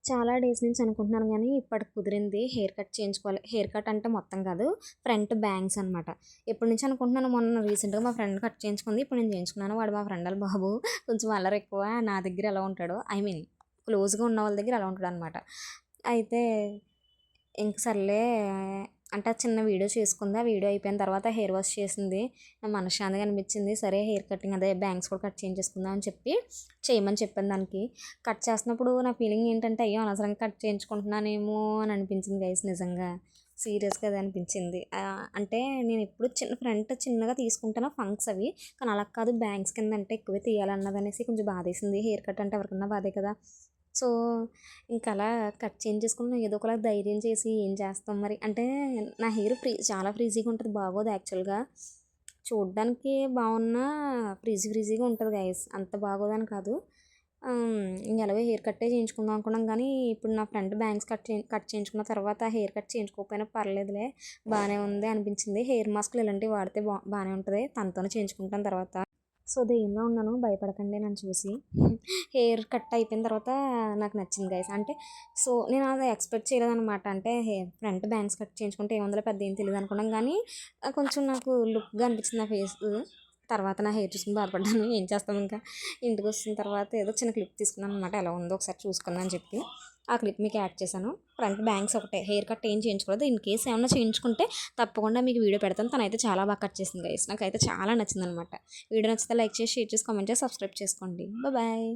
చాలా డేస్ నుంచి అనుకుంటున్నాను గానీ, ఇప్పటికి కుదిరింది హెయిర్ కట్ చేయించుకోవాలి. హెయిర్ కట్ అంటే మొత్తం కాదు, ఫ్రంట్ బ్యాంగ్స్ అనమాట. ఎప్పటి నుంచి అనుకుంటున్నాను, మొన్న రీసెంట్‌గా మా ఫ్రెండ్ కట్ చేయించుకుంది. ఇప్పుడు నేను చేయించుకున్నాను. వాడు మా ఫ్రెండ్ ఆళ్ళ బాబు కొంచెం అల్లరెక్కువ. నా దగ్గర ఎలా ఉంటాడో ఐ మీన్ క్లోజ్‌గా ఉన్న వాళ్ళ దగ్గర అలా ఉంటాడనమాట. అయితే ఇంక సర్లే అంటే చిన్న వీడియో చేసుకుంది. ఆ వీడియో అయిపోయిన తర్వాత హెయిర్ వాష్ చేసింది. మనశ్శాంతిగా అనిపించింది. సరే హెయిర్ కటింగ్ అదే బ్యాంగ్స్ కూడా కట్ చేయించేసుకుందాం అని చెప్పి చేయమని చెప్పాను దానికి. కట్ చేస్తున్నప్పుడు నా ఫీలింగ్ ఏంటంటే, అయ్యో! అనవసరంగా కట్ చేయించుకుంటున్నానేమో అని అనిపించింది గైస్ నిజంగా. సీరియస్‌గా అదే అనిపించింది. అంటే నేనెప్పుడు ఫ్రంట్ చిన్నగా తీసుకుంటాను ఫంక్స్ అవి. కానీ అలా కాదు, బ్యాంగ్స్ కింద అంటే ఎక్కువే తీయాలన్నదనేసి కొంచెం బాధేసింది. హెయిర్ కట్ అంటే ఎవరికన్నా బాధే కదా! సో, ఇంకలా కట్ చేయించేసుకుని ఏదో ఒకలా ధైర్యం చేసి ఏం చేస్తాం మరి. అంటే నా హెయిర్ చాలా ఫ్రీజీగా ఉంటది. బాగోదు యాక్చువల్‌గా. చూడ్డానికి బాగున్నా ఫ్రీజీగా ఉంటది గైస్. అంత బాగోదని కాదు. ఎలాగో హెయిర్ కట్టే చేయించుకుందాం అనుకున్నాం కానీ, ఇప్పుడు నా ఫ్రంట్ బ్యాంగ్స్ కట్ చేయించుకున్న తర్వాత హెయిర్ కట్ చేయించుకోకపోయినా పర్లేదులే, బానే ఉంది అనిపించింది. హెయిర్ మాస్క్‌లు ఇలాంటివి వాడితే బానే ఉంటది. తనతోనే చేయించుకుంటాను తర్వాత. సో, ధైర్యంగా ఉన్నాను. భయపడకండి నన్ను చూసి. హెయిర్ కట్ అయిపోయిన తర్వాత నాకు నచ్చింది గైస్. అంటే సో, నేను అది ఎక్స్‌పెక్ట్ చేయలేదనమాట. అంటే ఫ్రంట్ బ్యాంగ్స్ కట్ చేయించుకుంటే ఏముందిలే పెద్ద ఏం తెలీదనుకున్నాం గానీ, కొంచెం నాకు లుక్‌గా అనిపించింది నా ఫేసు. తర్వాత నా హెయిర్ చూసుకొని బాధపడ్డాను. ఏం చేస్తాం ఇంకా. ఇంటికొచ్చిన తర్వాత ఏదో చిన్న క్లిప్ తీసుకున్నాననమాట. ఎలా ఉందో ఒకసారి చూసుకుందాం అని చెప్పి. ఆ క్లిప్ మీకు యాడ్ చేశాను. ఫ్రంట్ బ్యాంగ్స్ ఒకటే. హెయిర్ కట్ ఏం చేయించుకోలేదు. ఇన్ కేస్ ఏమన్నా చేయించుకుంటే తప్పకుండా మీకు వీడియో పెడతాను. తనైతే చాలా బాగా కట్ చేసింది గైస్. నాకైతే చాలా నచ్చిందనమాట. వీడియో నచ్చితే లైక్ చేసి, షేర్ చేసి, కామెంట్ చేసి, సబ్స్క్రైబ్ చేసుకోండి. బాయ్.